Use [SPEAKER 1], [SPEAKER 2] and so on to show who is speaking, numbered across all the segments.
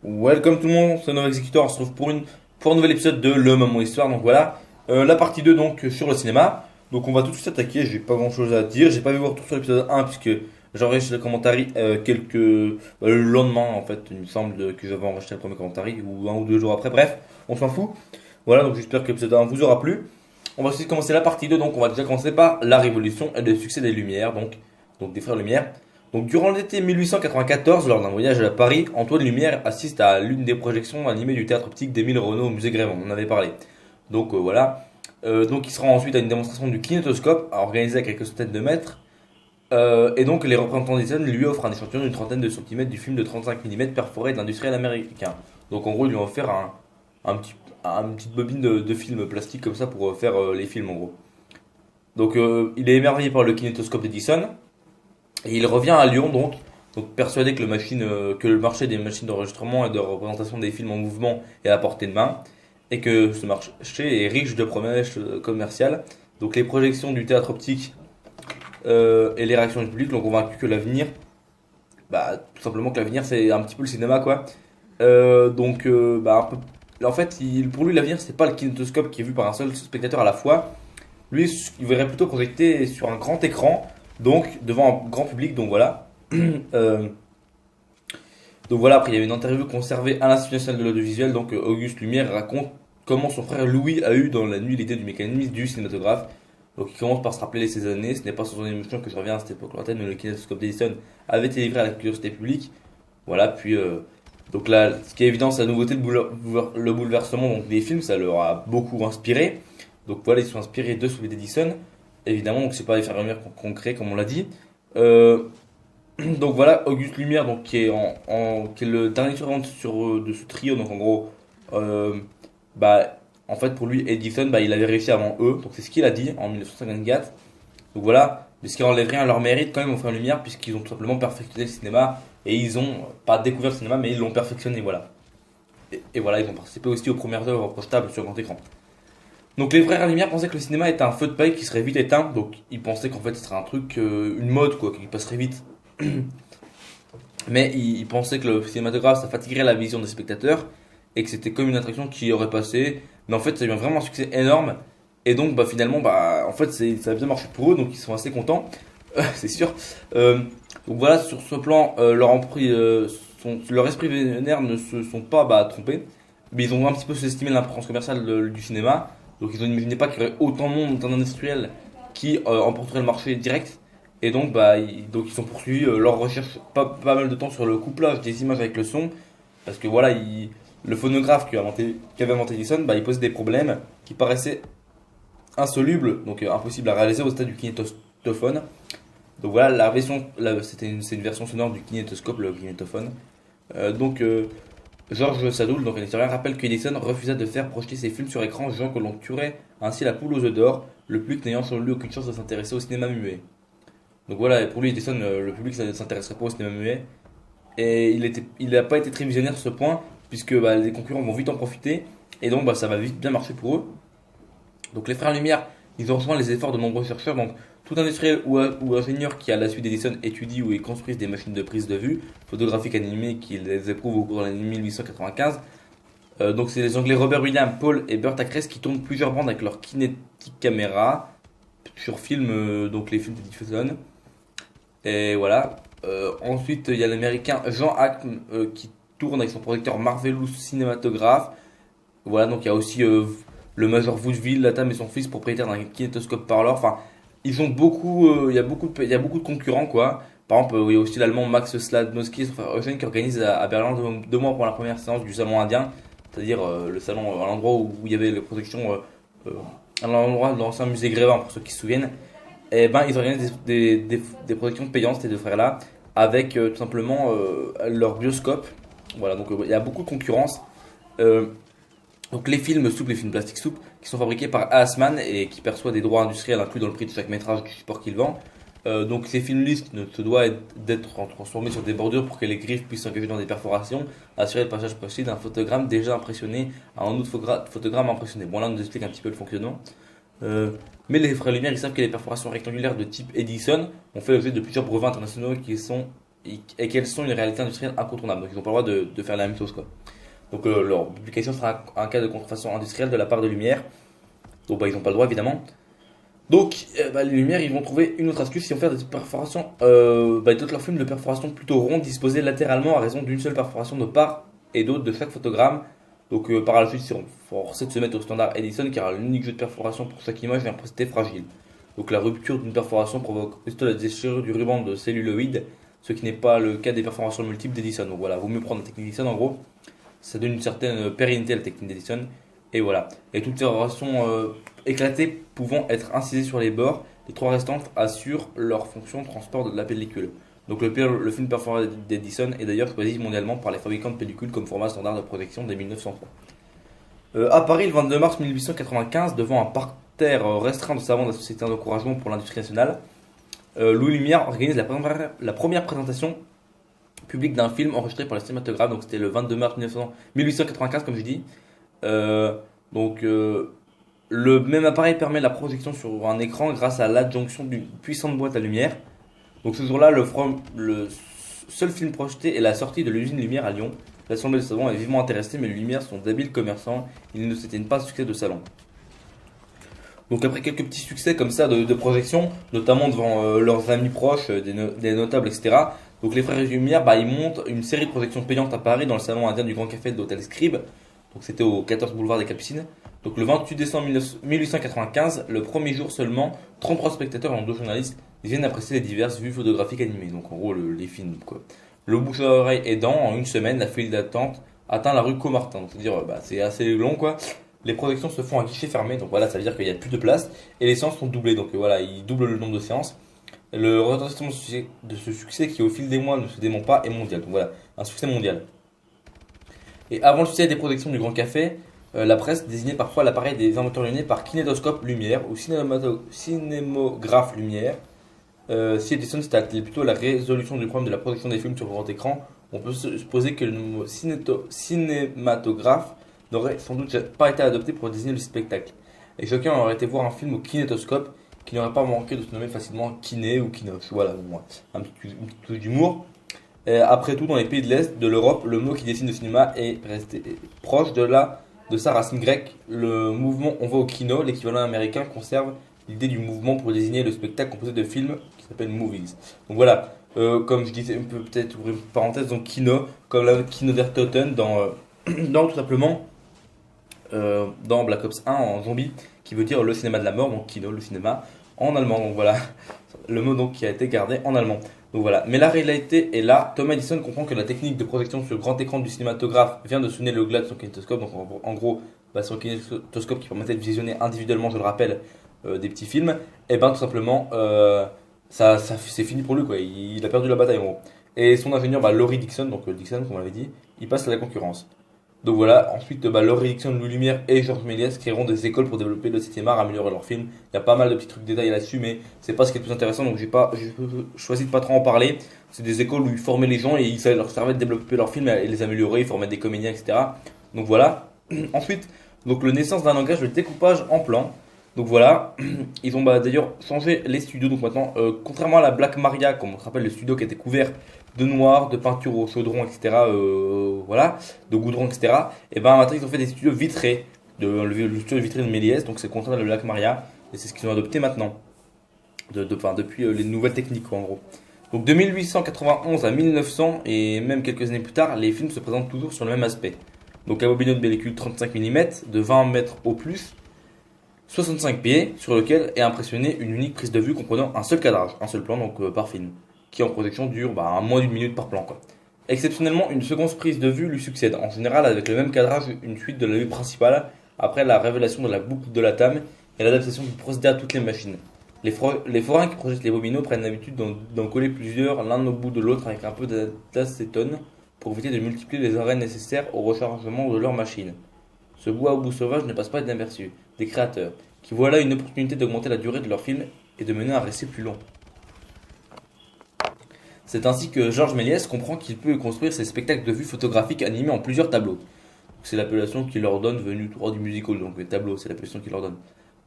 [SPEAKER 1] Welcome tout le monde, c'est Nova Executor, on se retrouve pour un nouvel épisode de Le Moment Histoire. Donc voilà, la partie 2 donc sur le cinéma. Donc on va tout de suite attaquer, j'ai pas grand chose à dire, j'ai pas vu vos retours sur l'épisode un puisque j'enregistre le commentaire le lendemain en fait, il me semble que j'avais enregistré le premier commentaire ou un ou deux jours après, bref, on s'en fout. Voilà, donc j'espère que l'épisode un vous aura plu. On va ensuite commencer la partie 2, donc on va déjà commencer par la révolution et le succès des Lumières, donc des frères Lumière. Donc, durant l'été 1894, lors d'un voyage à Paris, Antoine Lumière assiste à l'une des projections animées du théâtre optique d'Émile Renaud au musée Grévin. On en avait parlé. Donc, voilà. Donc, il se rend ensuite à une démonstration du kinétoscope, organisée à quelques centaines de mètres. Et donc, les représentants des scènes lui offrent un échantillon d'une trentaine de centimètres du film de 35 mm perforé de l'industriel américain. Donc, en gros, ils lui ont offert une petite bobine de film plastique comme ça pour faire les films, en gros. Donc, il est émerveillé par le kinétoscope d'Edison. Et il revient à Lyon donc persuadé que que le marché des machines d'enregistrement et de représentation des films en mouvement est à portée de main et que ce marché est riche de promesses commerciales. Donc les projections du théâtre optique et les réactions du public l'ont convaincu que l'avenir, tout simplement que l'avenir c'est un petit peu le cinéma quoi. En fait, pour lui l'avenir c'est pas le kinétoscope qui est vu par un seul spectateur à la fois. Lui, il verrait plutôt projeté sur un grand écran, donc devant un grand public. Donc voilà. Euh, donc voilà, après il y a une interview conservée à l'Institut national de l'audiovisuel. Donc Auguste Lumière raconte comment son frère Louis a eu dans la nuit l'idée du mécanisme du cinématographe. Donc il commence par se rappeler ces années. Ce n'est pas sans son émotion que je reviens à cette époque lointaine où le kinétoscope d'Edison avait été livré à la curiosité publique. Voilà, puis donc là, ce qui est évident, c'est la nouveauté, le bouleversement donc, des films, ça leur a beaucoup inspiré. Donc voilà, ils sont inspirés de celui d'Edison. Évidemment, donc c'est pas des frères Lumière qu'on crée, comme on l'a dit. Euh, donc voilà, Auguste Lumière, donc qui est le dernier survivant de ce trio. Donc en gros, euh, bah, en fait pour lui, Edison, il avait réussi avant eux. Donc c'est ce qu'il a dit en 1954. Donc voilà, mais ce qui enlève rien à leur mérite quand même aux frères Lumière, puisqu'ils ont tout simplement perfectionné le cinéma et ils ont pas découvert le cinéma, mais ils l'ont perfectionné. Voilà. Et voilà, ils ont participé aussi aux premières œuvres projetables sur grand écran. Donc les frères Lumière pensaient que le cinéma était un feu de paille qui serait vite éteint, donc ils pensaient qu'en fait ce serait un truc, une mode quoi, qui passerait vite. Mais ils pensaient que le cinématographe ça fatiguerait la vision des spectateurs et que c'était comme une attraction qui aurait passé. Mais en fait ça a eu vraiment un succès énorme et donc finalement en fait ça a bien marché pour eux donc ils sont assez contents, c'est sûr. Euh, donc voilà sur ce plan leur esprit vénère ne se sont pas trompés, mais ils ont un petit peu sous-estimé l'importance commerciale du cinéma. Donc ils n'imaginé pas qu'il y aurait autant de monde, autant d'industriels qui emporteraient le marché direct. Et donc, donc ils ont poursuivi leur recherche pas mal de temps sur le couplage des images avec le son. Parce que voilà, le phonographe qui avait inventé Edison, il posait des problèmes qui paraissaient insolubles, donc impossibles à réaliser au stade du kinétophone. Donc voilà, c'est une version sonore du kinétoscope, le kinétophone. Georges Sadoul, donc un historien, rappelle qu'Edison refusa de faire projeter ses films sur écran, jugeant que l'on tuerait ainsi la poule aux œufs d'or, le public n'ayant selon lui aucune chance de s'intéresser au cinéma muet. Donc voilà, pour lui, Edison, le public ne s'intéresserait pas au cinéma muet. Et il n'a pas été très visionnaire sur ce point, puisque les concurrents vont vite en profiter, et donc ça va vite bien marcher pour eux. Donc les frères Lumière, ils ont rejoint les efforts de nombreux chercheurs, donc tout industriel ou ingénieur qui à la suite d'Edison étudie ou construisent des machines de prise de vue, photographiques animées qu'ils les éprouvent au cours de l'année 1895. Donc c'est les Anglais Robert Williams, Paul et Burt Acres qui tournent plusieurs bandes avec leur kinétique caméra sur film, donc les films d'Edison. Et voilà. Ensuite, il y a l'américain Jean Hackman qui tourne avec son projecteur Marvelous cinématographe. Voilà, donc il y a aussi le Major Woodville, Latham et son fils, propriétaire d'un kinétoscope parleur. Enfin, ils ont beaucoup, il y a beaucoup de concurrents, quoi. Par exemple, il y a aussi l'allemand Max Sladnowski, son frère Eugène, qui organise à Berlin 2 mois pour la première séance du salon indien, c'est-à-dire le salon à l'endroit où il y avait les projections, à l'endroit de l'ancien musée Grévin, pour ceux qui se souviennent. Et ils organisent des projections payantes, ces deux frères-là, avec tout simplement leur bioscope. Voilà, donc il y a beaucoup de concurrence. Euh, donc les films souples, les films plastique souple, qui sont fabriqués par Haasman et qui perçoit des droits industriels inclus dans le prix de chaque métrage du support qu'il vend. Donc ces films listes ne se doivent d'être transformés sur des bordures pour que les griffes puissent s'engager dans des perforations, assurer le passage possible d'un photogramme déjà impressionné à un autre photogramme impressionné. Bon là on nous explique un petit peu le fonctionnement. Euh, mais les frères Lumière ils savent que les perforations rectangulaires de type Edison ont fait l'objet de plusieurs brevets internationaux qui sont et qu'elles sont une réalité industrielle incontournable. Donc ils n'ont pas le droit de faire la même chose, quoi. Donc leur publication sera un cas de contrefaçon industrielle de la part de Lumière. Donc ils n'ont pas le droit évidemment. Donc les Lumières ils vont trouver une autre astuce, ils vont faire des perforations, d'autres leurs films de perforations plutôt rondes disposées latéralement à raison d'une seule perforation de part et d'autre de chaque photogramme. Donc par la suite ils seront forcés de se mettre au standard Edison car l'unique jeu de perforation pour chaque image est un procédé fragile. Donc la rupture d'une perforation provoque aussitôt la déchirure du ruban de celluloïd, ce qui n'est pas le cas des perforations multiples d'Edison. Donc voilà, vaut mieux prendre la technique d'Edison en gros. Ça donne une certaine pérennité à la technique d'Edison. Et voilà. Et toutes les perforations éclatées pouvant être incisées sur les bords, les trois restantes assurent leur fonction de transport de la pellicule. Donc le film perforé d'Edison est d'ailleurs choisi mondialement par les fabricants de pellicules comme format standard de projection dès 1903. À Paris, le 22 mars 1895, devant un parterre restreint de savants de la Société d'encouragement pour l'industrie nationale, Louis Lumière organise la première présentation publique d'un film enregistré par le cinématographe. Donc c'était le 22 mars 1895, comme je dis. Le même appareil permet la projection sur un écran grâce à l'adjonction d'une puissante boîte à lumière. Donc ce jour-là, le seul film projeté est la sortie de l'usine Lumière à Lyon. L'Assemblée de savants est vivement intéressée, mais les Lumières sont d'habiles commerçants. Ils ne s'éteignent pas succès de salon. Donc après quelques petits succès comme ça de projection, notamment devant leurs amis proches, des notables, etc. Donc les frères Lumière, ils montent une série de projections payantes à Paris dans le salon indien du Grand Café de l'hôtel Scribe. Donc c'était au 14 boulevard des Capucines. Donc le 28 décembre 1895, le premier jour seulement, 33 spectateurs et 2 journalistes viennent apprécier les diverses vues photographiques animées. Donc en gros les films quoi. Le bouche à oreille aidant, en une semaine, la file d'attente atteint la rue Caumartin. Donc c'est-à-dire c'est assez long quoi. Les projections se font à guichet fermé, donc voilà, ça veut dire qu'il n'y a plus de place et les séances sont doublées. Donc voilà, ils doublent le nombre de séances. Le retentissement de ce succès qui au fil des mois ne se dément pas est mondial. Donc voilà, un succès mondial. Et avant le succès des projections du Grand Café, la presse désignait parfois l'appareil des inventeurs lumineux par kinétoscope lumière ou cinémographe lumière. Si Edison s'était attelé plutôt à la résolution du problème de la projection des films sur grand écran, on peut supposer que le mot cinématographe n'aurait sans doute pas été adopté pour désigner le spectacle. Et chacun aurait été voir un film au kinétoscope qui n'aurait pas manqué de se nommer facilement kiné ou kinos. Voilà, un petit touche d'humour. Après tout, dans les pays de l'Est de l'Europe, le mot qui dessine le cinéma est resté proche de sa racine grecque. Le mouvement on va au kino, l'équivalent américain, conserve l'idée du mouvement pour désigner le spectacle composé de films qui s'appelle movies. Donc voilà, comme je disais, on peut peut-être ouvrir une parenthèse, donc kino, comme la kino der Toten dans tout simplement dans Black Ops 1 en zombie, qui veut dire le cinéma de la mort, donc kino, le cinéma en allemand. Donc voilà, le mot donc qui a été gardé en allemand. Donc voilà, mais la réalité est là. Thomas Edison comprend que la technique de projection sur grand écran du cinématographe vient de sonner le glas de son kinétoscope. Donc en gros, son kinétoscope qui permettait de visionner individuellement, je le rappelle, des petits films. Et ben tout simplement, c'est fini pour lui quoi. Il a perdu la bataille en gros. Et son ingénieur, Laurie Dixon, donc Dixon comme on l'avait dit, il passe à la concurrence. Donc voilà, ensuite Laurie Dixon, Louis Lumière et Georges Méliès créeront des écoles pour développer le 7e art, améliorer leurs films. Il y a pas mal de petits trucs détaillés là-dessus, mais c'est pas ce qui est le plus intéressant, donc j'ai choisi de pas trop en parler. C'est des écoles où ils formaient les gens et ça leur servait de développer leurs films et les améliorer, ils formaient des comédiens, etc. Donc voilà. Ensuite, donc le naissance d'un langage de découpage en plan. Donc voilà, ils ont d'ailleurs changé les studios. Donc maintenant, contrairement à la Black Maria, comme on se rappelle, le studio qui était couvert de noir, de peinture au chaudron, etc. Voilà, de goudron, etc. Et ben maintenant ils ont fait des studios vitrés, le studio vitré de Méliès, donc c'est le contraire de la Black Maria, et c'est ce qu'ils ont adopté maintenant, depuis les nouvelles techniques quoi, en gros. Donc de 1891 à 1900 et même quelques années plus tard, les films se présentent toujours sur le même aspect. Donc un bobino de pellicule 35 mm de 20 mètres au plus, 65 pieds, sur lequel est impressionnée une unique prise de vue comprenant un seul cadrage, un seul plan donc par film, qui en projection dure moins d'une minute par plan quoi. Exceptionnellement, une seconde prise de vue lui succède, en général avec le même cadrage, une suite de la vue principale, après la révélation de la boucle de la tame et l'adaptation du procédé à toutes les machines. Les forains qui projettent les bobinos prennent l'habitude d'en coller plusieurs l'un au bout de l'autre avec un peu d'acétone pour éviter de multiplier les arrêts nécessaires au rechargement de leur machine. Ce bout à bout sauvage ne passe pas inaperçu des créateurs, qui voient là une opportunité d'augmenter la durée de leur film et de mener un récit plus long. C'est ainsi que Georges Méliès comprend qu'il peut construire ses spectacles de vue photographiques animés en plusieurs tableaux. C'est l'appellation qu'il leur donne venue du droit du musical, donc les tableaux, c'est l'appellation qu'il leur donne.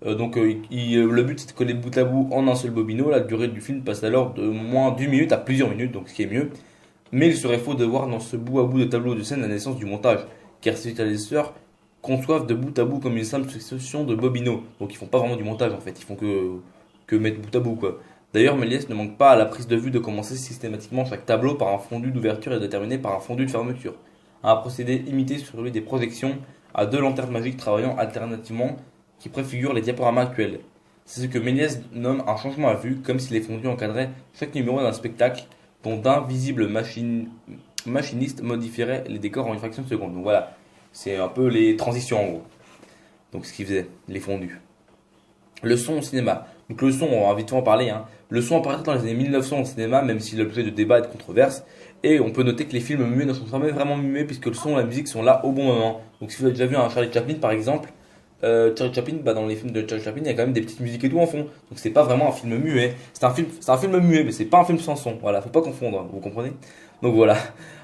[SPEAKER 1] Le but c'est de coller bout à bout en un seul bobino. La durée du film passe alors de moins d'une minute à plusieurs minutes, donc ce qui est mieux. Mais il serait faux de voir dans ce bout à bout de tableau de scène la naissance du montage, car ces réalisateurs conçoivent de bout à bout comme une simple succession de bobinos. Donc ils font pas vraiment du montage en fait, ils font que mettre bout à bout quoi. D'ailleurs, Méliès ne manque pas à la prise de vue de commencer systématiquement chaque tableau par un fondu d'ouverture et de terminer par un fondu de fermeture. Un procédé imité sur celui des projections à deux lanternes magiques travaillant alternativement qui préfigurent les diaporamas actuels. C'est ce que Méliès nomme un changement à vue, comme si les fondus encadraient chaque numéro d'un spectacle dont d'invisibles machinistes modifieraient les décors en une fraction de seconde. Donc voilà, c'est un peu les transitions en gros. Donc ce qu'ils faisaient, les fondus. Le son au cinéma. Donc le son, on va vite en parler. Hein. Le son apparaît dans les années 1900 au cinéma, même s'il est l'objet de débats et de controverses. Et on peut noter que les films muets ne sont jamais vraiment muets, puisque le son et la musique sont là au bon moment. Donc si vous avez déjà vu un Charlie Chaplin par exemple, Charlie Chaplin, dans les films de Charlie Chaplin, il y a quand même des petites musiques et tout en fond. Donc c'est pas vraiment un film muet. C'est un film muet, mais c'est pas un film sans son. Voilà, faut pas confondre, hein, vous comprenez. Donc voilà.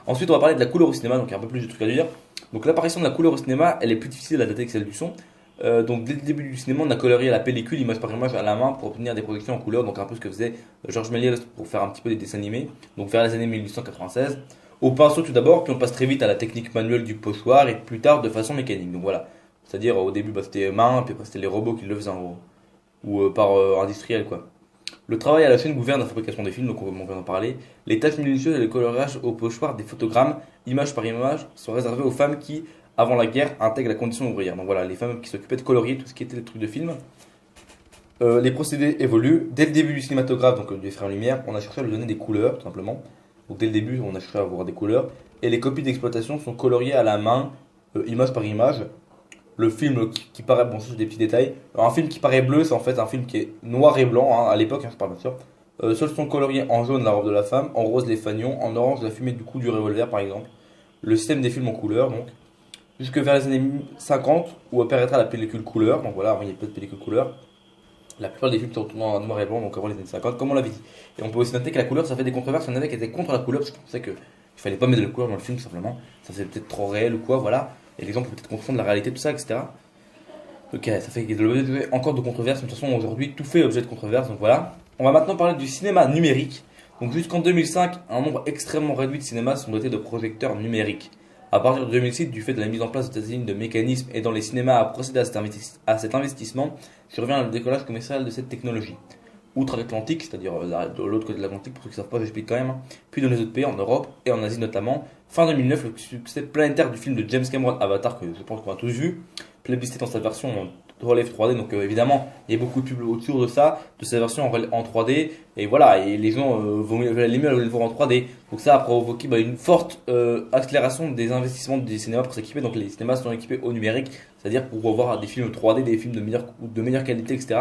[SPEAKER 1] Ensuite, on va parler de la couleur au cinéma, donc il y a un peu plus de trucs à dire. Donc l'apparition de la couleur au cinéma, elle est plus difficile à dater que celle du son. Donc dès le début du cinéma, on a colorié la pellicule image par image à la main pour obtenir des projections en couleur, donc un peu ce que faisait Georges Méliès pour faire un petit peu des dessins animés, donc vers les années 1896. Au pinceau tout d'abord, puis on passe très vite à la technique manuelle du pochoir et plus tard de façon mécanique. Donc voilà, c'est-à-dire au début c'était main, puis après c'était les robots qui le faisaient en gros, ou par industriel quoi. Le travail à la chaîne gouverne la fabrication des films, donc on vient d'en parler. Les tâches minutieuses et le coloriage au pochoir des photogrammes, image par image, sont réservées aux femmes qui, avant la guerre, intègrent la condition ouvrière. Donc voilà, les femmes qui s'occupaient de colorier tout ce qui était les trucs de film. Les procédés évoluent. Dès le début du cinématographe, donc du frères Lumière, on a cherché à lui donner des couleurs, tout simplement. Donc dès le début, on a cherché à avoir des couleurs. Et les copies d'exploitation sont coloriées à la main, image par image. Le film qui paraît, bon, ça c'est des petits détails. Alors, un film qui paraît bleu, c'est en fait un film qui est noir et blanc, hein, à l'époque, hein, je parle bien sûr. Seuls sont coloriés en jaune la robe de la femme, en rose les fanions, en orange la fumée du coup du revolver par exemple. Le système des films en couleur donc. Jusque vers les années 50 où apparaîtra la pellicule couleur. Donc voilà, avant il n'y a pas de pellicule couleur. La plupart des films sont tournés en noir et blanc, donc avant les années 50, comme on l'avait dit. Et on peut aussi noter que la couleur, ça fait des controverses. Il y en avait qui étaient contre la couleur parce qu'ils pensaient qu'il fallait pas mettre de la couleur dans le film, tout simplement. Ça faisait peut-être trop réel ou quoi, voilà. Et les gens pouvaient peut-être confondre la réalité, tout ça, etc. Ok, ça fait qu'il y a encore de controverses, mais de toute façon aujourd'hui tout fait objet de controverses, donc voilà. On va maintenant parler du cinéma numérique. Donc jusqu'en 2005, un nombre extrêmement réduit de cinémas sont dotés de projecteurs numériques. À partir de 2006, du fait de la mise en place aux États-Unis de mécanismes aidant les cinémas à procéder à cet investissement, survient le décollage commercial de cette technologie. Outre-Atlantique, c'est-à-dire de l'autre côté de l'Atlantique, pour ceux qui ne savent pas, j'explique quand même, hein. Puis dans les autres pays, en Europe et en Asie notamment. Fin 2009, le succès planétaire du film de James Cameron Avatar, que je pense qu'on a tous vu, plébiscité dans sa version relève 3D, donc évidemment, il y a beaucoup de pubs autour de ça, de sa version en 3D, et voilà, et les gens vont les mieux le voir en 3D. Donc ça a provoqué une forte accélération des investissements des cinémas pour s'équiper, donc les cinémas sont équipés au numérique, c'est-à-dire pour voir des films 3D, des films de meilleure qualité, etc.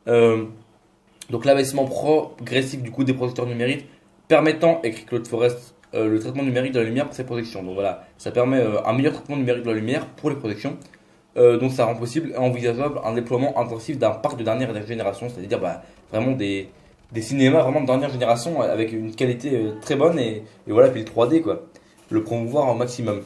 [SPEAKER 1] Donc l'investissement progressif du coup des projecteurs numériques permettant, écrit Claude Forest, le traitement numérique de la lumière pour ces projections. Donc voilà, ça permet un meilleur traitement numérique de la lumière pour les projections. Donc ça rend possible et envisageable un déploiement intensif d'un parc de dernière génération, c'est-à-dire vraiment des cinémas vraiment de dernière génération avec une qualité très bonne et voilà, puis le 3D quoi, le promouvoir au maximum.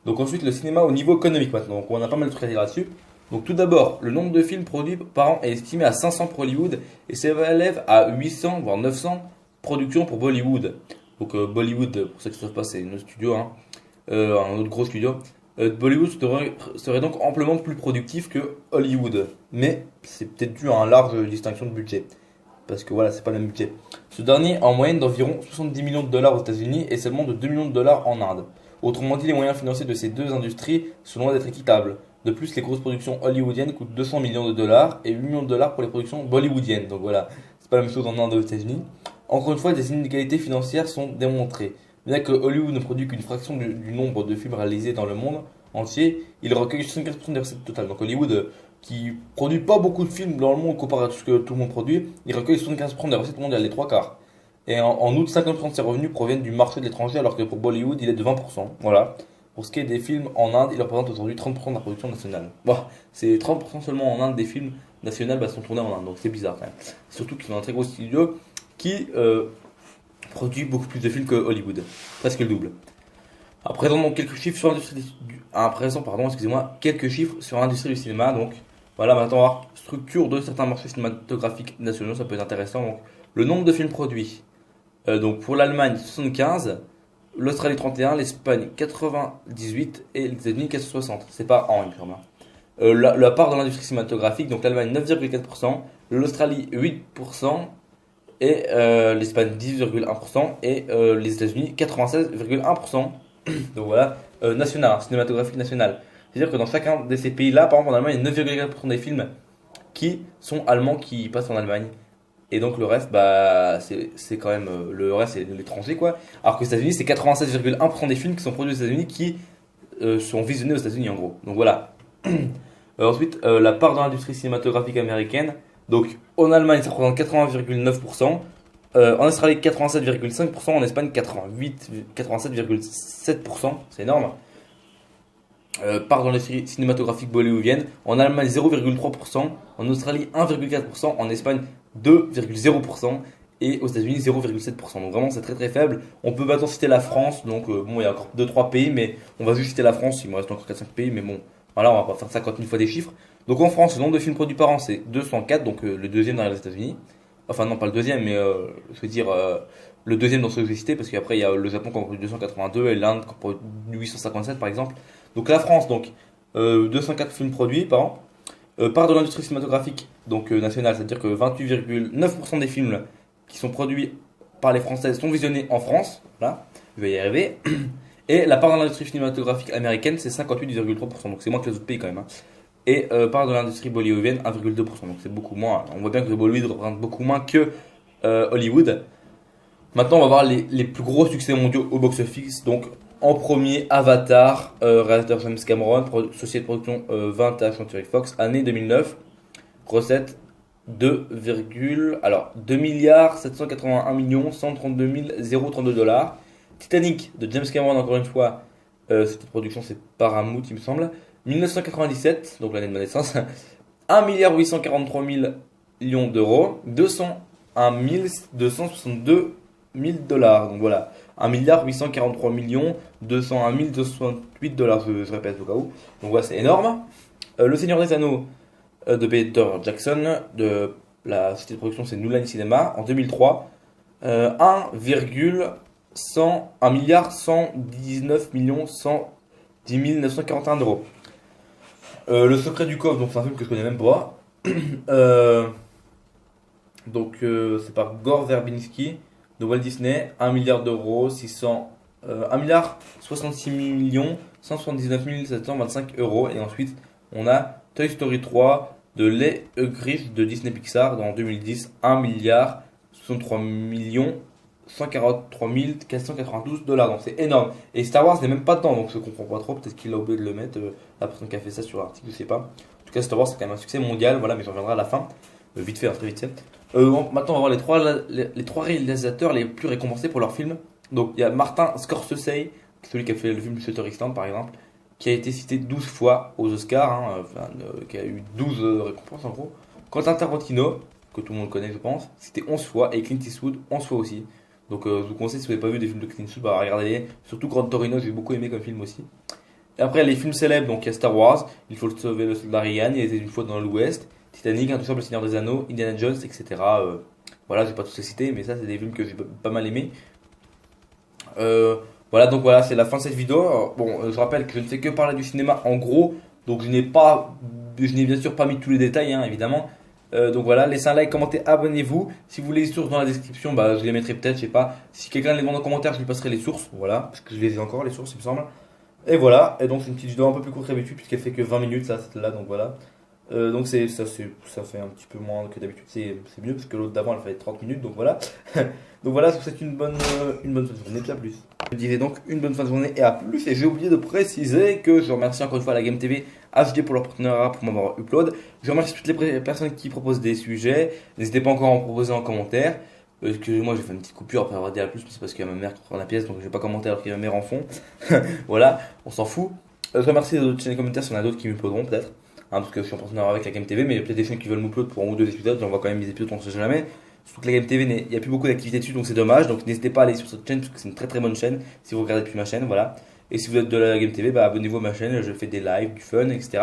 [SPEAKER 1] Donc ensuite le cinéma au niveau économique maintenant, donc on a pas mal de trucs à dire là-dessus. Donc tout d'abord, le nombre de films produits par an est estimé à 500 pour Hollywood et s'élève à 800 voire 900 productions pour Bollywood. Donc Bollywood, pour ceux qui ne savent pas, c'est notre studio, hein, un autre gros studio. Bollywood serait donc amplement plus productif que Hollywood. Mais c'est peut-être dû à une large distinction de budget. Parce que voilà, c'est pas le même budget. Ce dernier en moyenne d'environ 70 millions de dollars aux États-Unis et seulement de 2 millions de dollars en Inde. Autrement dit, les moyens financiers de ces deux industries sont loin d'être équitables. De plus, les grosses productions hollywoodiennes coûtent 200 millions de dollars et 8 millions de dollars pour les productions bollywoodiennes. Donc voilà, c'est pas la même chose en Inde et aux États-Unis. Encore une fois, des inégalités financières sont démontrées. Bien que Hollywood ne produit qu'une fraction du nombre de films réalisés dans le monde entier, il recueille 75% des recettes totales. Donc Hollywood, qui produit pas beaucoup de films dans le monde comparé à tout ce que tout le monde produit, il recueille 75% des recettes mondiales, les trois quarts. Et en outre, 50% de ses revenus proviennent du marché de l'étranger, alors que pour Bollywood, il est de 20%. Voilà. Pour ce qui est des films en Inde, il représente aujourd'hui 30% de la production nationale. Bon, c'est 30% seulement en Inde des films nationaux sont tournés en Inde, donc c'est bizarre quand même. Surtout qu'ils sont un très gros studio qui produit beaucoup plus de films que Hollywood, presque le double. À présent, donc quelques chiffres sur l'industrie quelques chiffres sur l'industrie du cinéma. Donc, Voilà, maintenant on va voir structure de certains marchés cinématographiques nationaux, ça peut être intéressant. Donc, le nombre de films produits. Donc pour l'Allemagne 75, l'Australie 31, l'Espagne 98 et les États-Unis 460. C'est pas en, il me semble, hein. La part dans l'industrie cinématographique, donc l'Allemagne 9,4%, l'Australie 8% et l'Espagne 10,1% et les États-Unis 96,1%. Donc voilà, national, hein, cinématographique national. C'est-à-dire que dans chacun de ces pays-là, par exemple en Allemagne, il y a 9,4% des films qui sont allemands qui passent en Allemagne. Et donc le reste, bah, c'est quand même le reste, c'est l'étranger quoi. Alors qu'aux États-Unis, c'est 96,1% des films qui sont produits aux États-Unis qui sont visionnés aux États-Unis en gros. Donc voilà. Ensuite, la part dans l'industrie cinématographique américaine. Donc en Allemagne, ça représente 80,9%. En Australie, 87,5%. En Espagne, 87,7%. C'est énorme. Part dans l'industrie cinématographique bollywoodienne. En Allemagne, 0,3%. En Australie, 1,4%. En Espagne, 2,0%. Et aux États-Unis, 0,7%. Donc vraiment, c'est très très faible. On peut maintenant citer la France. Donc bon, il y a encore 2-3 pays, mais on va juste citer la France. Il me reste encore 4-5 pays, mais bon, voilà, on va pas faire 50 000 fois des chiffres. Donc en France, le nombre de films produits par an, c'est 204, donc le deuxième derrière les États-Unis. Enfin, non, pas le deuxième, mais je veux dire le deuxième dans ceux que j'ai cités, parce qu'après, il y a le Japon qui en produit 282 et l'Inde qui en produit 857 par exemple. Donc la France, donc 204 films produits par an. Part de l'industrie cinématographique donc nationale, c'est-à-dire que 28,9% des films qui sont produits par les Françaises sont visionnés en France. Voilà, je vais y arriver. Et la part dans l'industrie cinématographique américaine, c'est 58,3%, donc c'est moins que les autres pays quand même, hein. Et part de l'industrie bollywoodienne, 1,2%, donc c'est beaucoup moins. On voit bien que le Bollywood représente beaucoup moins que Hollywood. Maintenant, on va voir les plus gros succès mondiaux au box-office. Donc, en premier, Avatar, réalisateur James Cameron, société de production 20 Century Fox, année 2009, recette 2 milliards 781 millions 132 032 dollars. Titanic de James Cameron, encore une fois, cette production c'est Paramount il me semble. 1997, donc l'année de ma naissance, 1 milliard 843 millions d'euros, 201 262 000 dollars. Donc voilà, 1 milliard 843 millions 201 268 dollars, je répète au cas où. Donc voilà, c'est énorme. Le Seigneur des Anneaux de Peter Jackson, de la société de production c'est New Line Cinema, en 2003, 1 milliard 119 millions 110 941 euros. Le Secret du Coffre, donc c'est un film que je connais même pas. C'est par Gore Verbinski de Walt Disney, 1 milliard d'euros, 1 milliard 66 millions 179 725 euros. Et ensuite, on a Toy Story 3 de Les Griffes de Disney Pixar en 2010, 1 milliard 63 millions 143 492 dollars. Donc c'est énorme. Et Star Wars n'est même pas dedans, donc je comprends pas trop. Peut-être qu'il a oublié de le mettre, la personne qui a fait ça sur l'article, je sais pas. En tout cas, Star Wars c'est quand même un succès mondial, voilà, mais j'en reviendrai à la fin. Vite fait, hein, très vite fait. Maintenant, on va voir les trois réalisateurs les plus récompensés pour leurs films. Donc il y a Martin Scorsese, celui qui a fait le film Shutter Island par exemple, qui a été cité 12 fois aux Oscars, hein, qui a eu 12 récompenses en gros. Quentin Tarantino, que tout le monde connaît je pense, cité 11 fois, et Clint Eastwood 11 fois aussi. Donc je vous conseille, si vous n'avez pas vu des films de Clint Eastwood, bah, regardez-les. Surtout Grand Torino, j'ai beaucoup aimé comme film aussi. Et après les films célèbres, donc il y a Star Wars, Il faut sauver le soldat Ryan, Il était une fois dans l'Ouest, Titanic, Intouchable, Le Seigneur des Anneaux, Indiana Jones, etc. Voilà, je vais pas tous les citer, mais ça c'est des films que j'ai pas mal aimé. Voilà, donc voilà, c'est la fin de cette vidéo. Alors, bon, je rappelle que je ne fais que parler du cinéma en gros, donc je n'ai bien sûr pas mis tous les détails, hein, évidemment. Donc voilà, laissez un like, commentez, abonnez-vous. Si vous voulez les sources dans la description, bah, je les mettrai peut-être, je sais pas. Si quelqu'un les demande en commentaire, je lui passerai les sources, voilà, parce que je les ai encore, les sources, il me semble. Et voilà, et donc c'est une petite vidéo un peu plus courte d'habitude, puisqu'elle fait que 20 minutes, là, donc voilà. Donc ça fait un petit peu moins que d'habitude, c'est mieux, parce que l'autre d'avant, elle fait 30 minutes, donc voilà. Donc voilà, je vous souhaite une bonne fin de journée, puis à plus. Je dirais donc une bonne fin de journée et à plus. Et j'ai oublié de préciser que je remercie encore une fois la Game TV HD pour leur partenariat pour m'avoir upload. Je remercie toutes les personnes qui proposent des sujets. N'hésitez pas encore à en proposer en commentaire. Excusez-moi, j'ai fait une petite coupure après avoir dit à plus, mais c'est parce qu'il y a ma mère qui prend la pièce, donc je vais pas commenter alors qu'il y a ma mère en fond. Voilà, on s'en fout. Je remercie les autres chaînes commentaires, s'il y en a d'autres qui m'uploaderont peut-être. Hein, parce que je suis en partenariat avec la Game TV, mais il y a peut-être des chaînes qui veulent m'upload pour un ou deux épisodes. J'envoie quand même des épisodes, on sait jamais. Surtout que la Game TV, il n'y a plus beaucoup d'activités dessus, donc c'est dommage. Donc n'hésitez pas à aller sur cette chaîne, parce que c'est une très très bonne chaîne, si vous regardez depuis ma chaîne, voilà. Et si vous êtes de la Game TV, bah, abonnez-vous à ma chaîne, je fais des lives, du fun, etc.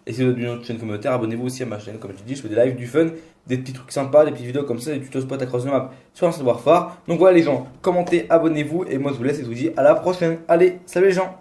[SPEAKER 1] Et si vous êtes d'une autre chaîne communautaire, abonnez-vous aussi à ma chaîne. Comme je dis, je fais des lives, du fun, des petits trucs sympas, des petites vidéos comme ça, des tutos spot à cross de map sur un savoir phare. Donc voilà les gens, commentez, abonnez-vous et moi je vous laisse et je vous dis à la prochaine. Allez, salut les gens!